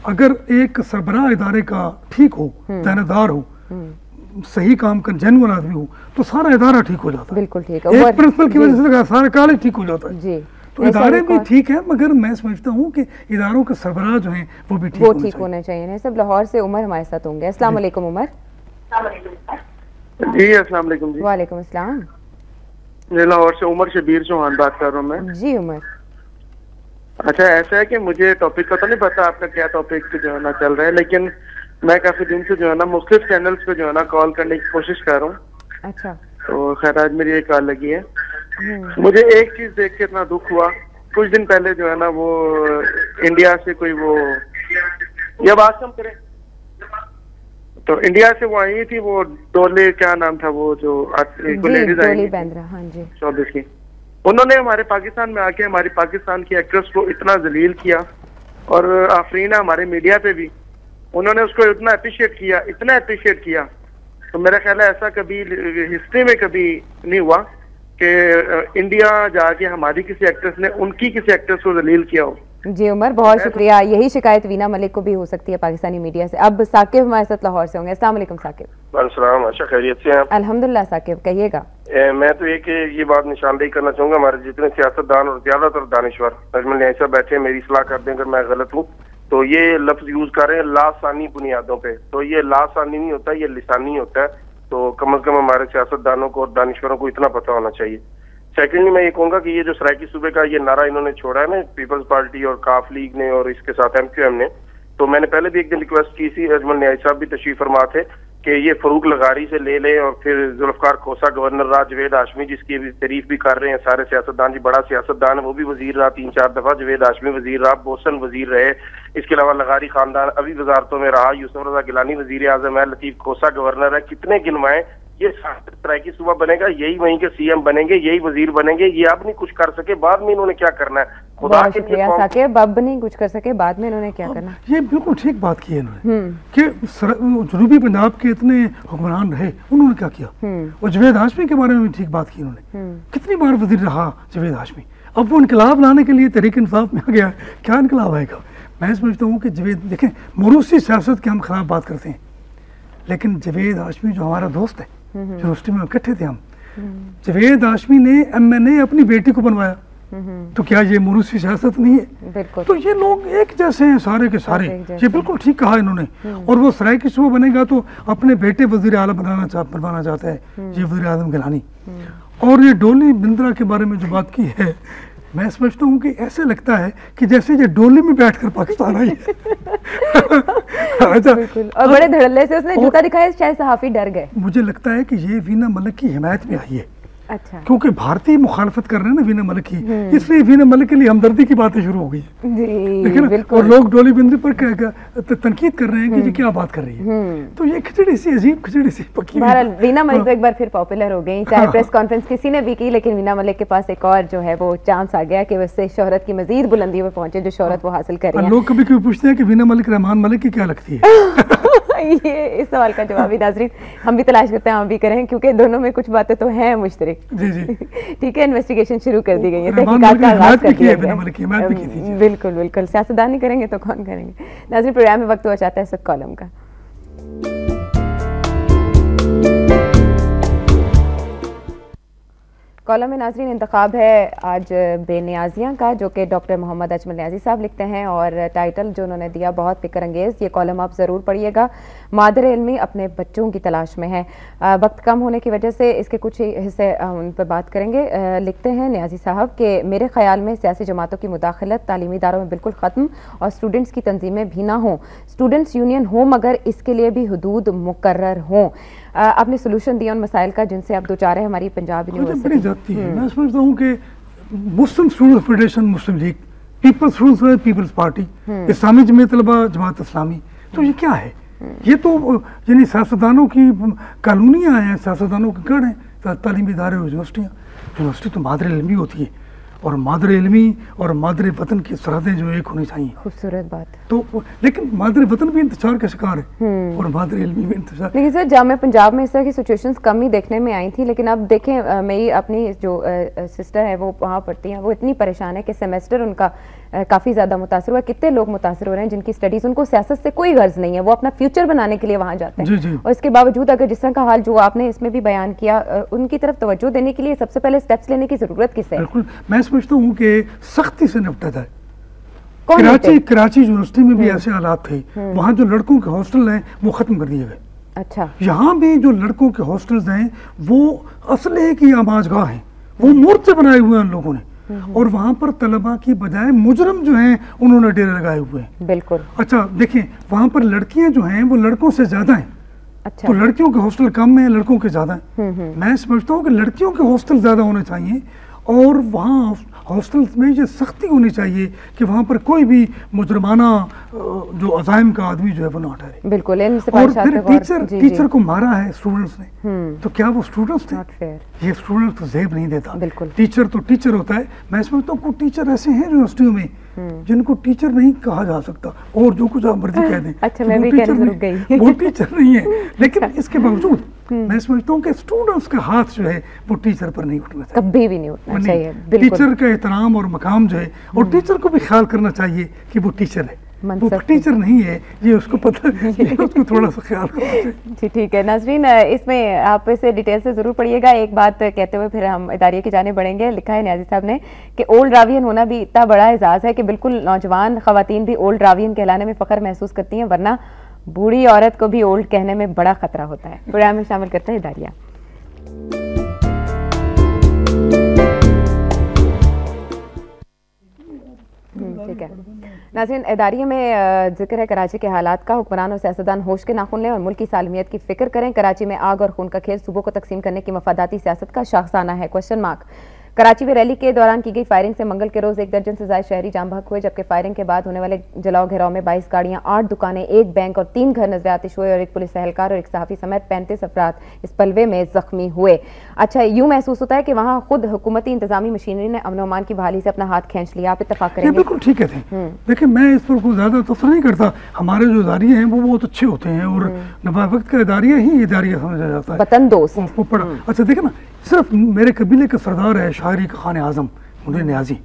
अगर एक सरबराह इदारे का ठीक हो, दानेदार हो, सही काम कर, जेन्युइन आदमी हो, तो सारा इदारा ठीक हो जाता है। बिल्कुल ठीक है। एक प्रिंसिपल की वजह से सारा कॉलेज ठीक हो जाता है जी। तो इदारे भी ठीक है, मगर मैं समझता हूँ कि इदारों के सरबराह जो हैं वो भी ठीक होने चाहिए। सब लाहौर से उमर हमारे साथ होंगे। अस्सलाम वालेकुम उमर। जी अस्सलाम वालेकुम जी। वालेकुम अस्सलाम। लाहौर से उमर शबीर चौहान बात कर रहा हूँ मैं। जी उमर। अच्छा, ऐसा है कि मुझे टॉपिक का तो नहीं पता आपका क्या टॉपिक जो है ना चल रहा है, लेकिन मैं काफी दिन से जो है ना मुख्तलिफ चैनल्स पे जो है ना कॉल करने की कोशिश कर रहा हूँ। अच्छा। तो खैर आज मेरी एक कॉल लगी है। मुझे एक चीज देख के इतना दुख हुआ, कुछ दिन पहले जो है ना वो इंडिया से कोई वो, ये बात कम करें, तो इंडिया से वो आई थी, वो डोले, क्या नाम था वो जो लेडीज आई चौबीस की, उन्होंने हमारे पाकिस्तान में आके हमारी पाकिस्तान की एक्ट्रेस को इतना जलील किया, और आफरीना हमारे मीडिया पे भी उन्होंने उसको इतना अप्रिशिएट किया। तो मेरा ख्याल है ऐसा कभी हिस्ट्री में कभी नहीं हुआ कि इंडिया जाके हमारी किसी एक्ट्रेस ने उनकी किसी एक्ट्रेस को जलील किया हो। जी उमर, बहुत शुक्रिया। यही शिकायत वीना मलिक को भी हो सकती है पाकिस्तानी मीडिया से। अब साकिब हमारे साथ लाहौर से होंगे। अस्सलाम वालेकुम साकिब। वालेकुम, अच्छा खैरियत से हैं? अल्हम्दुलिल्लाह साकिब, कहिएगा। मैं तो ये बात निशानदेही करना चाहूंगा, हमारे जितने सियासतदान और ज्यादातर दानिश्वर अजमल न्याय साहब बैठे, मेरी सलाह कर दें अगर मैं गलत हूँ तो, ये लफ्ज यूज कर रहे हैं लासानी बुनियादों पे। तो ये लासानी नहीं होता, ये लिसानी होता है। तो कम से कम हमारे सियासतदानों को और दानिश्वरों को इतना पता होना चाहिए। सेकेंडली मैं ये कहूंगा कि ये जो सराइकी सूबे का ये नारा इन्होंने छोड़ा है ना, पीपल्स पार्टी और काफ लीग ने और इसके साथ MQM ने, तो मैंने पहले भी एक दिन रिक्वेस्ट की थी, अजमल न्याय साहब भी तशरीफ फरमा थे, कि ये फरूक लगारी से ले लें और फिर जुल्फकार खोसा गवर्नर रहा, जवेद हाशमी जिसकी भी तारीफ भी कर रहे हैं सारे सियासतदान, जी बड़ा सियासतदान है, वो भी वजीर रहा 3-4 दफा, जवेद हाशमी वजीर रहा, बोसन वजीर रहे, इसके अलावा लगारी खानदान अभी वजारतों में रहा, यूसुफ रजा गिलानी वजीर आजम है, लतीफ खोसा गवर्नर है, कितने गिनवाएं। ये सराइकी सूबा बनेगा, यही वहीं के CM बनेंगे, यही वजीर बनेंगे। ये अब नहीं कुछ कर सके, बाद में इन्होंने क्या करना है? खुदा के लिए साकिब, अब नहीं कुछ कर सके, बाद में इन्होंने क्या करना? ये बिल्कुल ठीक बात की है इन्होंने कि जनूबी पंजाब के इतने हुक्मरान रहे, उन्होंने क्या किया। और जवेद हाशमी के बारे में ठीक बात की इन्होंने, कितनी बार वजीर रहा जवेद हाशमी। अब वो इनकलाब लाने के लिए तहरीक इंसाफ में आ गया, क्या इनकलाब आएगा? मैं समझता हूँ कि जवेद, देखें मोरूसी सियासत की हम खिलाफ बात करते हैं, लेकिन जवेद हाशमी जो हमारा दोस्त है, यूनिवर्सिटी में इकट्ठे थे हम, जवेद हाशमी ने MNA अपनी बेटी को बनवाया, तो क्या ये मोरूसी सियासत नहीं है? बिल्कुल। तो ये लोग एक जैसे हैं सारे के सारे, ये बिल्कुल ठीक कहा इन्होंने। और वो सराइकी सूबा बनेगा तो अपने बेटे वजीर आला बनवाना चाहता है ये वजीर आजम गिलानी। और ये डोली बिंद्रा के बारे में जो बात की है, मैं समझता हूँ कि ऐसे लगता है कि जैसे ये डोली में बैठकर पाकिस्तान आई है। अच्छा, और बड़े धड़ल्ले से उसने जूता दिखाया, शायद सहाफी डर गए। मुझे लगता है कि ये वीना मलिक की हिमायत में आई है। अच्छा, क्योंकि भारतीय मुखालफत कर रहे हैं ना वीना मलिक की, इसलिए वीना मलिक के लिए हमदर्दी की बातें शुरू हो गई है। और लोग डोली बिंद्रा पर तनकीद कर रहे हैं कि ये क्या बात कर रही है। तो ये खिचड़ी सी, अजीब खिचड़ी सी पकी। वीना मलिक तो एक बार फिर पॉपुलर हो गई, चाहे प्रेस कॉन्फ्रेंस किसी ने भी की, लेकिन वीना मलिक के पास एक और जो है वो चांस आ गया कि उससे शोहरत की मजीद बुलंदियों पर पहुंचे, जो शोहरत वो हासिल कर रहे हैं। लोग कभी कभी पूछते हैं कि वीना मलिक रहमान मलिक की क्या लगती है। ये इस सवाल का जवाब भी नाज़रीन हम भी तलाश करते हैं, हम भी करें, क्योंकि दोनों में कुछ बातें तो हैं मुश्तरक। जी जी ठीक है, इन्वेस्टिगेशन शुरू कर दी गई है, तहकीकात का आगाज़ कर दिया गया। बिल्कुल बिल्कुल, सियासतदान नहीं करेंगे तो कौन करेंगे। नाज़रीन, प्रोग्राम में वक्त हुआ चाहता है इस वक्त कॉलम का। कॉलम में नाज़रीन इंतखाब है आज बेनियाजियाँ का, जो कि डॉक्टर मोहम्मद अजमल न्याजी साहब लिखते हैं, और टाइटल जो उन्होंने दिया बहुत फिक्र अंगेज़। ये कॉलम आप ज़रूर पढ़िएगा। मादर इल्मी अपने बच्चों की तलाश में है। वक्त कम होने की वजह से इसके कुछ हिस्से उन पर बात करेंगे। लिखते हैं न्याजी साहब कि मेरे ख्याल में सियासी जमातों की मुदाखलत तालीमी इदारों में बिल्कुल ख़त्म और स्टूडेंट्स की तंजीमें भी ना हों। स्टूडेंट्स यूनियन हो मगर इसके लिए भी हदूद मुकर्रर हों। आपने सोल्यूशन दिया उन मसाइल का जिनसे आप दो चार है हमारी पंजाब यूनिवर्सिटी। मैं समझता हूँ कि Muslim students federation, Muslim league, people's students people's party, Islami Jamiat Talaba, Jamaat इस्लामी, तो ये क्या है? ये तो यानी सियासतदानों की कॉलोनियाँ हैं, सियासतदानों के गढ़ हैं, तालीमी इदारे, यूनिवर्सिटियाँ। यूनिवर्सिटी तो मादर इल्मी होती है, और मादर इल्मी और मादर वतन की सरहदें जो एक होनी चाहिए। खूबसूरत बात। तो लेकिन मादर वतन भी इंतजार का शिकार है और मादर इल्मी भी इंतजार। लेकिन सर जामिया पंजाब में इस तरह की सिचुएशंस कम ही देखने में आई थी, लेकिन अब देखें मेरी अपनी जो सिस्टर है वो वहाँ पढ़ती हैं, वो इतनी परेशान है कि सेमेस्टर उनका काफ़ी ज़्यादा मुतासर हुआ। कितने लोग मुतासर हो रहे हैं जिनकी स्टडीज़, उनको सियासत से कोई गर्ज नहीं है, वो अपना फ्यूचर बनाने के लिए वहाँ जाते हैं। जी। और इसके बावजूद अगर जिस तरह का हाल जो आपने इसमें भी बयान किया, उनकी तरफ तवज्जो देने के लिए सबसे पहले स्टेप्स लेने की ज़रूरत किससे है? बिल्कुल, मैं समझता हूँ कि सख्ती से निपटा जाए। कराची यूनिवर्सिटी में भी ऐसे हालात थे, वहाँ जो लड़कों के हॉस्टल हैं वो खत्म कर दिए गए। अच्छा, यहाँ भी जो लड़कों के हॉस्टल्स हैं वो असले की आमाजगाह हैं, वो मोर्चे बनाए हुए हैं उन लोगों ने, और वहाँ पर तलबा की बजाय मुजरम जो हैं उन्होंने डेरे लगाए हुए हैं। बिल्कुल। अच्छा देखें, वहाँ पर लड़कियां जो हैं वो लड़कों से ज्यादा हैं। अच्छा। तो लड़कियों के हॉस्टल कम है, लड़कों के ज्यादा हैं। मैं समझता हूँ कि लड़कियों के हॉस्टल ज्यादा होने चाहिए, और वहाँ हॉस्टल्स में ये सख्ती होनी चाहिए कि वहाँ पर कोई भी मुजरमाना जो अज़ाइम का आदमी जो है वो ना ठहरे। बिल्कुल। और फिर टीचर को मारा है स्टूडेंट्स ने, तो क्या वो स्टूडेंट्स थे? ये स्टूडेंट्स तो जेब नहीं देता। टीचर तो टीचर होता है। मैं समझता हूँ कुछ टीचर ऐसे हैं यूनिवर्सिटियों में जिनको टीचर नहीं कहा जा सकता, और जो कुछ आप मर्जी कह दें। अच्छा, मैं भी कहने रुक गई। वो टीचर नहीं है, लेकिन इसके बावजूद मैं समझता हूँ कि स्टूडेंट्स का हाथ जो है वो टीचर पर नहीं उठना चाहिए, कभी भी नहीं उठना चाहिए। टीचर का एहतराम और मकाम जो है, और टीचर को भी ख्याल करना चाहिए कि वो टीचर है, वो टीचर नहीं है, ये उसको पता है, उसको थोड़ा सा ख्याल करना चाहिए। जी ठीक है नाजरीन, इसमें आप इसे डिटेल से जरूर पढ़िएगा। एक बात कहते हुए फिर हम इदारिये की जाने बढ़ेंगे। लिखा है न्याजी साहब ने कि ओल्ड रावियन होना भी इतना बड़ा एजाज है कि बिल्कुल नौजवान खवातीन भी ओल्ड रावियन कहलाने में फख्र महसूस करती हैं, वरना बूढ़ी औरत को भी ओल्ड कहने में बड़ा खतरा होता है। प्रोग्राम में शामिल करते हैं इदारिया। ठीक है नाज़रीन, इदारिये में जिक्र है कराची के हालात का। हुक्मरान और सियासतदान होश के नाखुन लें और मुल्क की सालमियत की फिक्र करें। कराची में आग और खून का खेल सूबों को तकसीम करने की मफादाती सियासत का शाखसाना है? Question mark. कराची में रैली के दौरान की गई फायरिंग से मंगल के रोज 1 दर्जन से ज्यादा शहरी जाम बहक हुए, जबकि फायरिंग के बाद होने वाले जलाओ घेराव में 22 गाड़ियां, 8 दुकानें, 1 बैंक और 3 घर नजर आतिश हुए और 1 पुलिस एहलकार और 1 सहाफी समेत 35 अफराद इस पलवे में जख्मी हुए। अच्छा, यूं महसूस होता है कि वहां खुद हुकूमती इंतजामी मशीनरी ने अमन अमान की बहाली से अपना हाथ खींच लिया। आप इत्तेफाक करेंगे? बिल्कुल ठीक है। देखिए, मैं इस पर कोई ज्यादा तफसील नहीं करता। हमारे जो इदारिये हैं वो बहुत अच्छे होते हैं और नवाब वक्त का इदारिया ही इदारिया समझा जाता है, वतन दोस्त। वो पढ़ा। अच्छा देखिए ना, सिर्फ मेरे कबीले का सरदार है शायरी का खान आजम मुनीर नियाजी,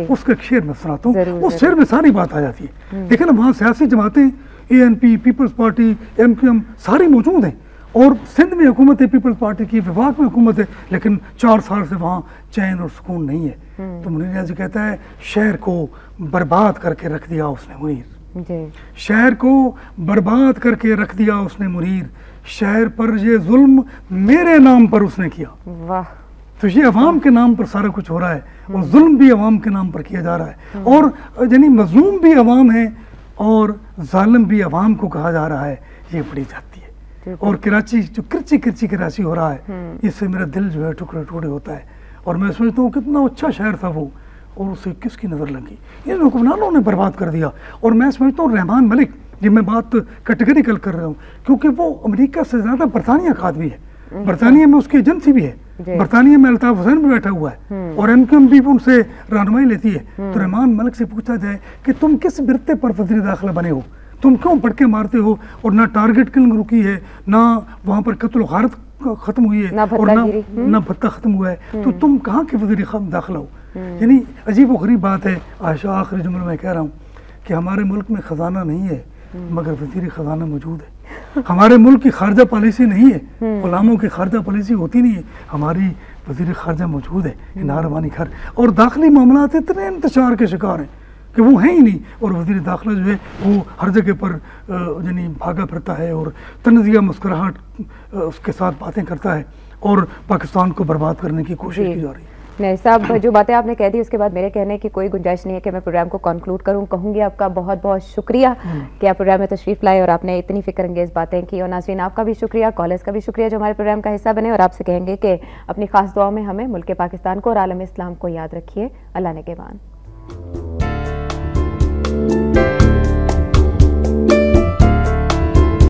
उसका एक शेर मैं सुनाता हूँ। उस शेर में सारी बात आ जाती है। देखिए ना, वहाँ सियासी जमातें ANP, पीपल्स पार्टी, MQM सारी मौजूद हैं और सिंध में हुकूमत है पीपल्स पार्टी की, विभाग में हुकूमत है, लेकिन 4 साल से वहाँ चैन और सुकून नहीं है। तो मुनीर नियाजी कहता है, शहर को बर्बाद करके रख दिया उसने मुनीर, शहर को बर्बाद करके रख दिया उसने मुनीर, शहर पर ये जुल्म मेरे नाम पर उसने किया। वाह। तो ये अवाम के नाम पर सारा कुछ हो रहा है और जुल्म भी अवाम के नाम पर किया जा रहा है और यानी मजलूम भी अवाम है और जालिम भी अवाम को कहा जा रहा है। ये बड़ी जाती है। और कराची जो किरची किरची कराची हो रहा है, इससे मेरा दिल जो है टुकड़े टुकड़े होता है और मैं सोचता हूँ कितना अच्छा शहर था वो और उसे किसकी नज़र लगी, इन हुक्मरानों ने बर्बाद कर दिया। और मैं समझता हूँ रहमान मलिक, ये मैं बात कैटेगरिकल कर रहा हूँ क्योंकि वो अमेरिका से ज़्यादा बरतानिया का आदमी है, बरतानिया में उसकी एजेंसी भी है, बरतानिया में अल्ताफ हुसैन भी बैठा हुआ है और MQM भी उनसे रहनुमाई लेती है। तो रहमान मलिक से पूछा जाए कि तुम किस बिरते पर वज़ीर दाखिला बने हो, तुम क्यों पटके मारते हो और ना टारगेट किलिंग रुकी है, ना वहाँ पर कत्ल गारत खत्म हुई है और ना भत्ता खत्म हुआ है, तो तुम कहाँ के वज़ीर दाखिला हो? यानी अजीब व गरीब बात है। आशा आखिरी जुमले में कह रहा हूँ कि हमारे मुल्क में खजाना नहीं है मगर वज़ीर खजाना मौजूद है। हमारे मुल्क की खारजा पॉलिसी नहीं है, गुलामों की खारजा पॉलिसी होती नहीं है, हमारी वज़ीर खारजा मौजूद है। नारवानी खैर और दाखिली मामला इतने इंतशार के शिकार हैं कि वो है ही नहीं और वज़ीर दाखिला जो है वो हर जगह पर यानी भागा फिरता है और तनज़िया मुस्कुराहट उसके साथ बातें करता है और पाकिस्तान को बर्बाद करने की कोशिश की जा रही है। नहीं साहब, जो बातें आपने कह दी उसके बाद मेरे कहने की कोई गुंजाइश नहीं है कि मैं प्रोग्राम को कंक्लूड करूं। कहूंगी आपका बहुत बहुत शुक्रिया कि आप प्रोग्राम में तशरीफ लाए और आपने इतनी फिक्र अंगेज बातें की। और नाज़रीन आपका भी शुक्रिया, कॉलर्स का भी शुक्रिया जो हमारे प्रोग्राम का हिस्सा बने। और आपसे कहेंगे कि अपनी खास दुआ में हमें मुल्क पाकिस्तान को और आलम इस्लाम को याद रखिए। अल्लाह ने के बान।